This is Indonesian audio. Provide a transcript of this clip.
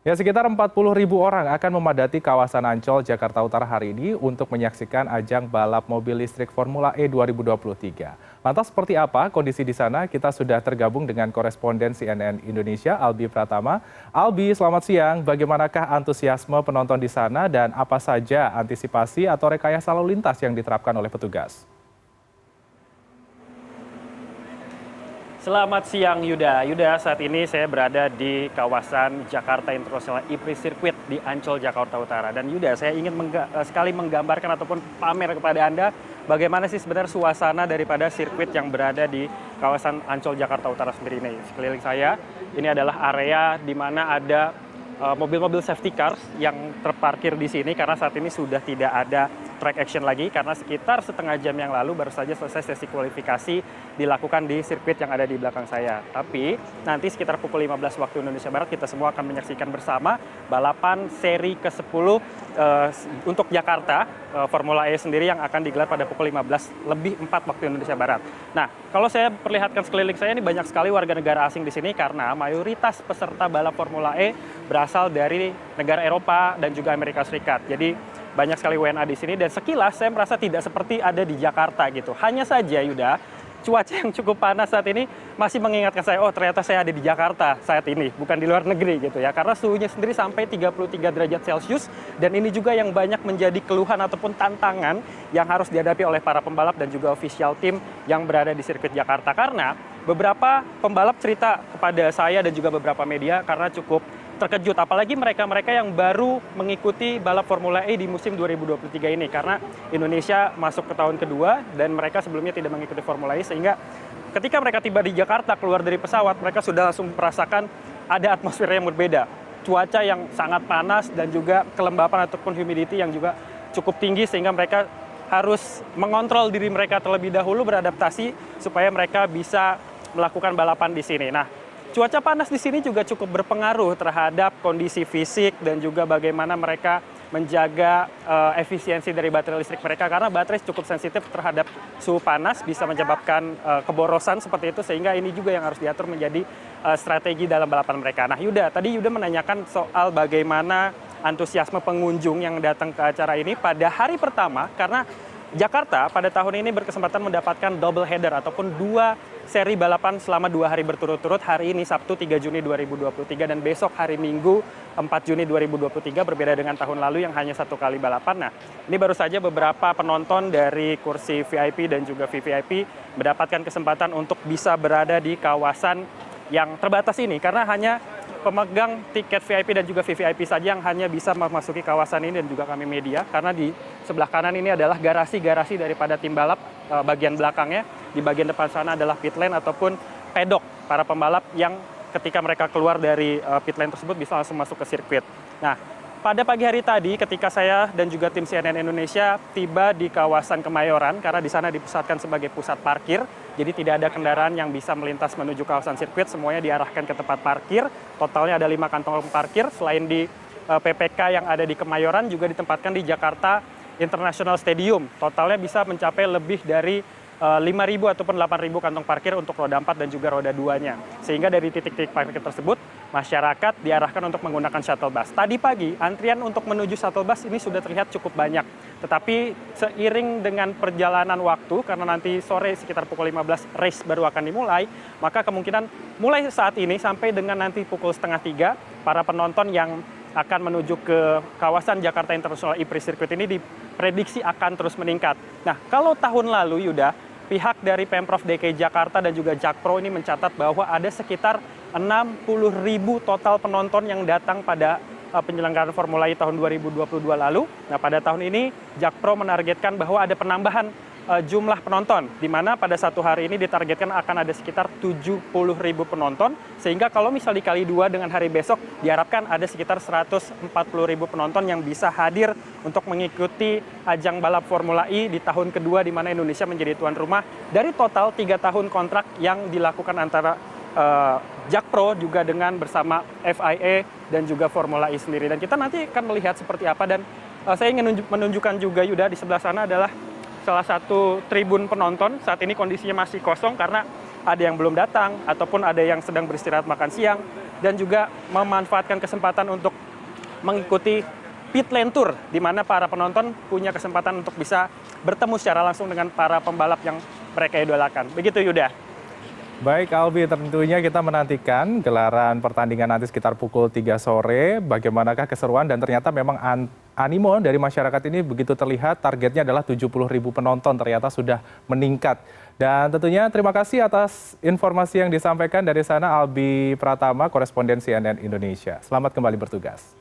Ya, sekitar 40.000 orang akan memadati kawasan Ancol, Jakarta Utara hari ini untuk menyaksikan ajang balap mobil listrik Formula E 2023. Lantas seperti apa kondisi di sana? Kita sudah tergabung dengan koresponden CNN Indonesia, Albi Pratama. Albi, selamat siang. Bagaimanakah antusiasme penonton di sana dan apa saja antisipasi atau rekayasa lalu lintas yang diterapkan oleh petugas? Selamat siang Yuda. Yuda, saat ini saya berada di kawasan Jakarta International E-Prix Circuit di Ancol, Jakarta Utara. Dan Yuda, saya ingin sekali menggambarkan ataupun pamer kepada Anda bagaimana sih sebenarnya suasana daripada sirkuit yang berada di kawasan Ancol, Jakarta Utara sendiri ini. Sekeliling saya, ini adalah area di mana ada mobil-mobil safety cars yang terparkir di sini karena saat ini sudah tidak ada track action lagi karena sekitar setengah jam yang lalu baru saja selesai sesi kualifikasi dilakukan di sirkuit yang ada di belakang saya. Tapi nanti sekitar pukul 15 waktu Indonesia Barat kita semua akan menyaksikan bersama balapan seri ke-10 untuk Jakarta Formula E sendiri yang akan digelar pada pukul 15:04 waktu Indonesia Barat. Nah, kalau saya perlihatkan sekeliling saya ini banyak sekali warga negara asing di sini karena mayoritas peserta balap Formula E berasal dari negara Eropa dan juga Amerika Serikat. Jadi banyak sekali WNA di sini dan sekilas saya merasa tidak seperti ada di Jakarta gitu. Hanya saja Yuda, cuaca yang cukup panas saat ini masih mengingatkan saya, oh ternyata saya ada di Jakarta saat ini, bukan di luar negeri gitu ya. Karena suhunya sendiri sampai 33 derajat Celcius dan ini juga yang banyak menjadi keluhan ataupun tantangan yang harus dihadapi oleh para pembalap dan juga official team yang berada di sirkuit Jakarta. Karena beberapa pembalap cerita kepada saya dan juga beberapa media karena cukup terkejut, apalagi mereka-mereka yang baru mengikuti balap Formula E di musim 2023 ini karena Indonesia masuk ke tahun kedua dan mereka sebelumnya tidak mengikuti Formula E sehingga ketika mereka tiba di Jakarta keluar dari pesawat mereka sudah langsung merasakan ada atmosfer yang berbeda, cuaca yang sangat panas dan juga kelembapan ataupun humidity yang juga cukup tinggi sehingga mereka harus mengontrol diri mereka terlebih dahulu beradaptasi supaya mereka bisa melakukan balapan di sini. Nah, cuaca panas di sini juga cukup berpengaruh terhadap kondisi fisik dan juga bagaimana mereka menjaga efisiensi dari baterai listrik mereka karena baterai cukup sensitif terhadap suhu panas bisa menyebabkan keborosan seperti itu sehingga ini juga yang harus diatur menjadi strategi dalam balapan mereka. Nah Yuda, tadi Yuda menanyakan soal bagaimana antusiasme pengunjung yang datang ke acara ini pada hari pertama karena Jakarta pada tahun ini berkesempatan mendapatkan double header ataupun dua seri balapan selama 2 hari berturut-turut. Hari ini Sabtu 3 Juni 2023 dan besok hari Minggu 4 Juni 2023 berbeda dengan tahun lalu yang hanya satu kali balapan. Nah, ini baru saja beberapa penonton dari kursi VIP dan juga VVIP mendapatkan kesempatan untuk bisa berada di kawasan yang terbatas ini karena hanya pemegang tiket VIP dan juga VVIP saja yang hanya bisa memasuki kawasan ini dan juga kami media karena di sebelah kanan ini adalah garasi-garasi daripada tim balap bagian belakangnya. Di bagian depan sana adalah pit lane ataupun pedok para pembalap yang ketika mereka keluar dari pit lane tersebut bisa langsung masuk ke sirkuit. Nah, pada pagi hari tadi ketika saya dan juga tim CNN Indonesia tiba di kawasan Kemayoran karena di sana dipusatkan sebagai pusat parkir, jadi tidak ada kendaraan yang bisa melintas menuju kawasan sirkuit, semuanya diarahkan ke tempat parkir. Totalnya ada 5 kantong parkir selain di PPK yang ada di Kemayoran juga ditempatkan di Jakarta International Stadium. Totalnya bisa mencapai lebih dari 5.000 ataupun 8.000 kantong parkir untuk roda 4 dan juga roda 2-nya. Sehingga dari titik-titik parkir tersebut, masyarakat diarahkan untuk menggunakan shuttle bus. Tadi pagi, antrian untuk menuju shuttle bus ini sudah terlihat cukup banyak. Tetapi seiring dengan perjalanan waktu, karena nanti sore sekitar pukul 15 race baru akan dimulai, maka kemungkinan mulai saat ini sampai dengan nanti pukul 2:30, para penonton yang akan menuju ke kawasan Jakarta International E-Prix Circuit ini diprediksi akan terus meningkat. Nah, kalau tahun lalu, Yuda, pihak dari Pemprov DKI Jakarta dan juga Jakpro ini mencatat bahwa ada sekitar 60.000 total penonton yang datang pada penyelenggaraan Formula E tahun 2022 lalu. Nah, pada tahun ini Jakpro menargetkan bahwa ada penambahan jumlah penonton, di mana pada satu hari ini ditargetkan akan ada sekitar 70.000 penonton, sehingga kalau misal dikali 2 dengan hari besok, diharapkan ada sekitar 140.000 penonton yang bisa hadir untuk mengikuti ajang balap Formula E di tahun kedua di mana Indonesia menjadi tuan rumah dari total 3 tahun kontrak yang dilakukan antara Jakpro juga dengan bersama FIA dan juga Formula E sendiri. Dan kita nanti akan melihat seperti apa dan saya ingin menunjukkan juga Yuda di sebelah sana adalah salah satu tribun penonton. Saat ini kondisinya masih kosong karena ada yang belum datang ataupun ada yang sedang beristirahat makan siang. dan juga memanfaatkan kesempatan untuk mengikuti pit lane tour, di mana para penonton punya kesempatan untuk bisa bertemu secara langsung dengan para pembalap yang mereka idolakan. Begitu Yuda. Baik Albi, tentunya kita menantikan gelaran pertandingan nanti sekitar pukul 3 sore. Bagaimanakah keseruan dan ternyata memang animo dari masyarakat ini begitu terlihat, targetnya adalah 70.000 penonton, ternyata sudah meningkat. Dan tentunya terima kasih atas informasi yang disampaikan dari sana Albi Pratama, koresponden CNN Indonesia. Selamat kembali bertugas.